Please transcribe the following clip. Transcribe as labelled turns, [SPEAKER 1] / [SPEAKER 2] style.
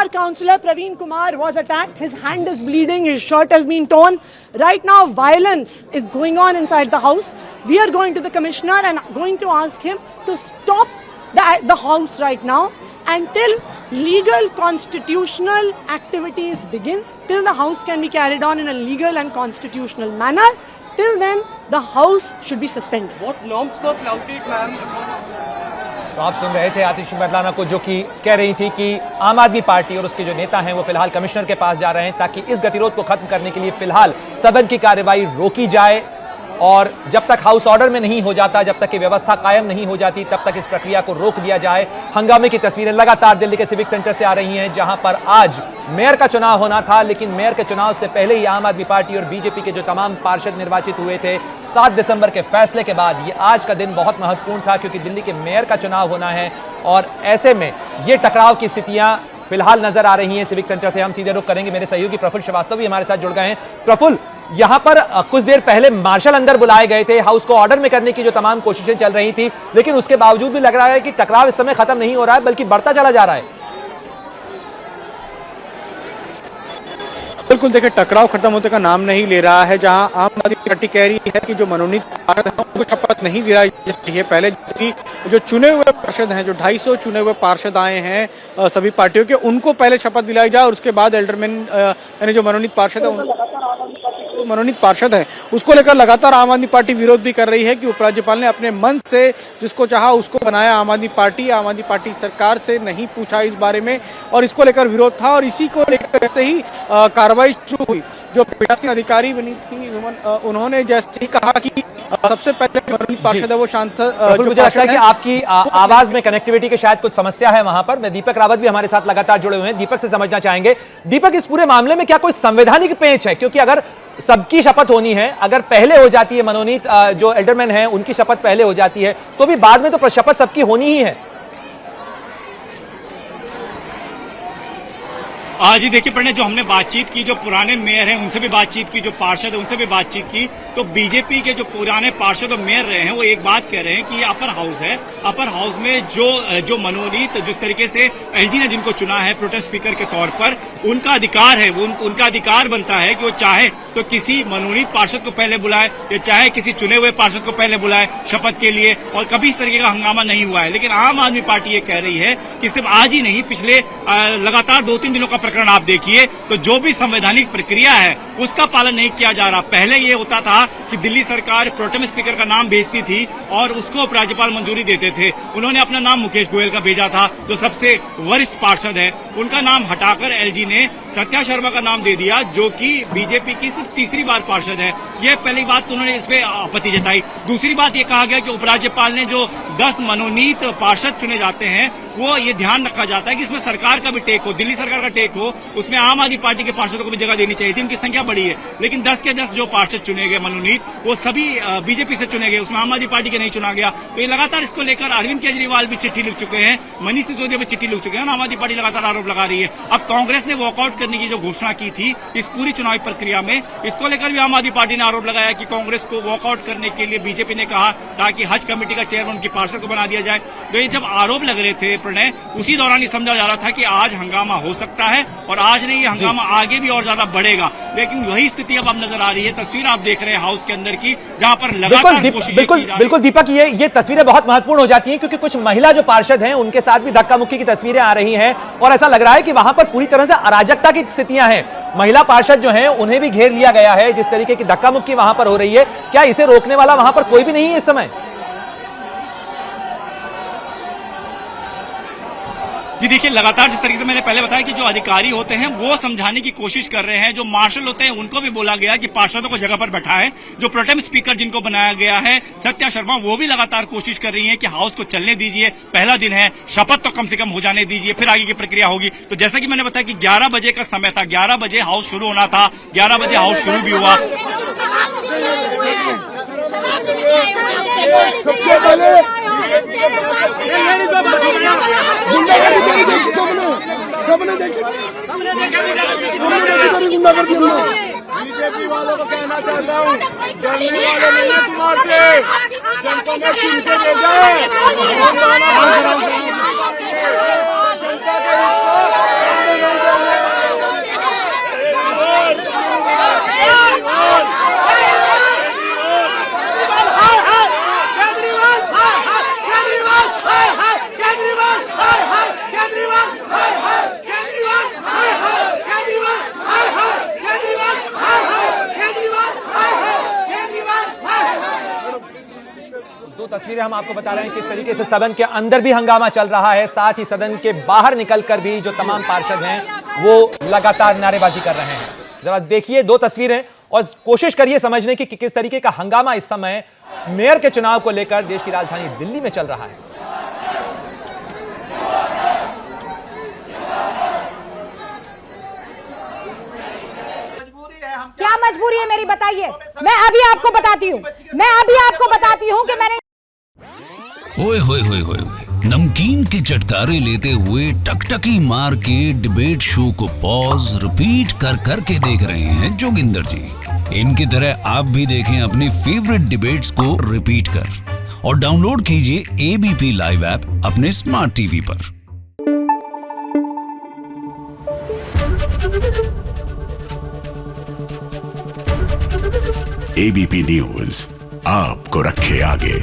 [SPEAKER 1] Our councillor Praveen Kumar was attacked. His hand is bleeding. His shirt has been torn. Right now, violence is going on inside the house. We are going to the commissioner and going to ask him to stop the house right now until legal constitutional activities begin. Till the house can be carried on in a legal and constitutional manner. Till then, the house should be suspended.
[SPEAKER 2] What norms were flouted, ma'am?
[SPEAKER 3] तो आप सुन रहे थे आतिशी मरदाना को, जो कि कह रही थी कि आम आदमी पार्टी और उसके जो नेता हैं वो फिलहाल कमिश्नर के पास जा रहे हैं ताकि इस गतिरोध को खत्म करने के लिए फिलहाल सदन की कार्यवाही रोकी जाए, और जब तक हाउस ऑर्डर में नहीं हो जाता, जब तक कि व्यवस्था कायम नहीं हो जाती, तब तक इस प्रक्रिया को रोक दिया जाए। हंगामे की तस्वीरें लगातार दिल्ली के सिविक सेंटर से आ रही हैं, जहां पर आज मेयर का चुनाव होना था, लेकिन मेयर के चुनाव से पहले ही आम आदमी पार्टी और बीजेपी के जो तमाम पार्षद निर्वाचित हुए थे 7 दिसंबर के फैसले के बाद, ये आज का दिन बहुत महत्वपूर्ण था क्योंकि दिल्ली के मेयर का चुनाव होना है, और ऐसे में ये टकराव की स्थितियां फिलहाल नजर आ रही हैं। सिविक सेंटर से हम सीधे रुख करेंगे, मेरे सहयोगी प्रफुल्ल श्रीवास्तव भी हमारे साथ जुड़ गए हैं। प्रफुल्ल, यहां पर कुछ देर पहले मार्शल अंदर बुलाए गए थे, हाउस को ऑर्डर में करने की जो तमाम कोशिशें चल रही थी, लेकिन उसके बावजूद भी लग रहा है कि टकराव इस समय खत्म नहीं हो रहा है बल्कि बढ़ता चला जा रहा है।
[SPEAKER 4] बिल्कुल, देखिए टकराव खत्म होने का नाम नहीं ले रहा है। जहां आम आदमी पार्टी कह रही है कि जो मनोनीत पार्षद हैं उनको शपथ नहीं दिलाई चाहिए, पहले जो चुने हुए पार्षद हैं, जो 250 चुने हुए पार्षद आए हैं सभी पार्टियों के, उनको पहले शपथ दिलाई जाए और उसके बाद एल्डरमैन यानी जो मनोनीत पार्षद है उसको लेकर लगातार आम आदमी पार्टी विरोध भी कर रही है कि उपराज्यपाल ने अपने मन से जिसको चाहा उसको बनाया। आम आदमी पार्टी सरकार से नहीं पूछा इस बारे में, और इसको लेकर विरोध था, और इसी को लेकर से ही कार्रवाई शुरू हुई। जो पीठासीन अधिकारी बनी थी उन्होंने जैसे ही कहा कि सबसे पहले मनोनीत पार्षद है वो शांत।
[SPEAKER 3] मुझे लगता है कि आपकी आवाज में कनेक्टिविटी की शायद कुछ समस्या है वहां पर। मैं दीपक रावत भी हमारे साथ लगातार जुड़े हुए हैं, दीपक से समझना चाहेंगे। दीपक, इस पूरे मामले में क्या कोई संवैधानिक पेंच है? क्योंकि अगर सबकी शपथ होनी है, अगर पहले हो जाती है मनोनीत जो एल्डरमैन है उनकी शपथ पहले हो जाती है, तो भी बाद में तो शपथ सबकी होनी ही है।
[SPEAKER 5] आज ही देखिए पढ़ने, जो हमने बातचीत की, जो पुराने मेयर हैं उनसे भी बातचीत की, जो पार्षद है उनसे भी बातचीत की, तो बीजेपी के जो पुराने पार्षद और मेयर रहे हैं वो एक बात कह रहे हैं कि ये अपर हाउस है, अपर हाउस में जो मनोनीत जिस तरीके से एलजी ने जिनको चुना है प्रोटेस्ट स्पीकर के तौर पर, उनका अधिकार है, वो उनका अधिकार बनता है कि वो चाहे तो किसी मनोनीत पार्षद को पहले बुलाए या चाहे किसी चुने हुए पार्षद को पहले बुलाए शपथ के लिए, और कभी इस तरीके का हंगामा नहीं हुआ है। लेकिन आम आदमी पार्टी ये कह रही है कि सिर्फ आज ही नहीं, पिछले लगातार 2-3 दिनों का प्रकरण आप देखिए, तो जो भी संवैधानिक प्रक्रिया है उसका पालन नहीं किया जा रहा। पहले ये होता था कि दिल्ली सरकार प्रोटेम स्पीकर का नाम भेजती थी और उसको उपराज्यपाल मंजूरी देते थे। उन्होंने अपना नाम मुकेश गोयल का भेजा था, जो सबसे वरिष्ठ पार्षद है, उनका नाम हटाकर एलजी ने सत्या शर्मा का नाम दे दिया, जो कि बीजेपी की सिर्फ तीसरी बार पार्षद है। यह पहली बात तो उन्होंने इस पे आपत्ति जताई। दूसरी बात ये कहा गया कि उपराज्यपाल ने जो 10 मनोनीत पार्षद चुने जाते हैं वो ये ध्यान रखा जाता है कि इसमें सरकार का भी टेक हो, दिल्ली सरकार का टेक हो, उसमें आम आदमी पार्टी के पार्षदों को भी जगह देनी चाहिए थी। उनकी संख्या बड़ी है, लेकिन 10 के 10 जो पार्षद चुने गए मनोनीत वो सभी बीजेपी से चुने गए, उसमें आम आदमी पार्टी के नहीं चुना गया। तो ये लगातार इसको लेकर अरविंद केजरीवाल भी चिट्ठी लिख चुके हैं, मनीष सिसोदिया भी चिट्ठी लिख चुके हैं, आम आदमी पार्टी लगातार आरोप लगा रही है। अब कांग्रेस ने वॉकआउट करने की जो घोषणा की थी इस पूरी चुनावी प्रक्रिया में, इसको लेकर भी आम आदमी पार्टी ने आरोप लगाया कि कांग्रेस को वॉकआउट करने के लिए बीजेपी ने कहा ताकि हज कमेटी का चेयरमैन उनकी पार्षद को बना दिया जाए। तो ये जब आरोप लग रहे थे प्रणय, उसी दौरान ये समझा जा रहा था कि आज हंगामा हो सकता है, और आज नहीं ये हंगामा आगे भी और ज्यादा बढ़ेगा। लेकिन वही स्थिति अब नजर आ रही है, तस्वीर आप देख रहे हैं हाउस के अंदर की, जहां पर लगातार
[SPEAKER 3] बिल्कुल दीपक, ये तस्वीरें बहुत महत्वपूर्ण हो जाती हैं क्योंकि कुछ महिला जो पार्षद हैं उनके साथ भी धक्का मुक्की की तस्वीरें आ रही हैं, और ऐसा लग रहा है कि वहां पर पूरी तरह से अराजकता की स्थितियां हैं। महिला पार्षद जो हैं उन्हें भी घेर लिया गया है, जिस तरीके की धक्का मुक्की वहां पर हो रही है, क्या इसे रोकने वाला वहां पर कोई भी नहीं है इस समय?
[SPEAKER 5] जी देखिए, लगातार जिस तरीके से मैंने पहले बताया कि जो अधिकारी होते हैं वो समझाने की कोशिश कर रहे हैं, जो मार्शल होते हैं उनको भी बोला गया कि पार्षदों को जगह पर बैठाएं। जो प्रोटेम स्पीकर जिनको बनाया गया है सत्या शर्मा, वो भी लगातार कोशिश कर रही हैं कि हाउस को चलने दीजिए, पहला दिन है, शपथ तो कम से कम हो जाने दीजिए, फिर आगे की प्रक्रिया होगी। तो जैसा कि मैंने बताया कि 11 बजे का समय था, 11 बजे हाउस शुरू होना था, 11 बजे हाउस शुरू भी हुआ।
[SPEAKER 6] सबसे पहले सबने देखी बीजेपी वालों को कहना चाहता हूँ, डरने वाले नहीं तुम्हारे से, जनता ने चुन के भेजा है, जनता के
[SPEAKER 3] तस्वीरें हम आपको बता रहे हैं किस तरीके से सदन के अंदर भी हंगामा चल रहा है, साथ ही सदन के बाहर निकलकर भी जो तमाम पार्षद हैं वो लगातार नारेबाजी कर रहे हैं। जरा देखिए दो तस्वीरें और कोशिश करिए समझने की कि किस तरीके का हंगामा इस समय मेयर के चुनाव को लेकर देश की राजधानी दिल्ली में चल रहा है।
[SPEAKER 7] क्या मजबूरी है मेरी, बताइए। मैं अभी आपको बताती हूँ कि मैंने
[SPEAKER 8] ओए होए होए होए होए, नमकीन के चटकारे लेते हुए टकटकी मार के डिबेट शो को पॉज रिपीट कर कर के देख रहे हैं जोगिंदर जी। इनकी तरह आप भी देखें अपनी फेवरेट डिबेट्स को रिपीट कर और डाउनलोड कीजिए एबीपी लाइव ऐप अपने स्मार्ट टीवी पर।
[SPEAKER 9] एबीपी न्यूज आपको रखे आगे।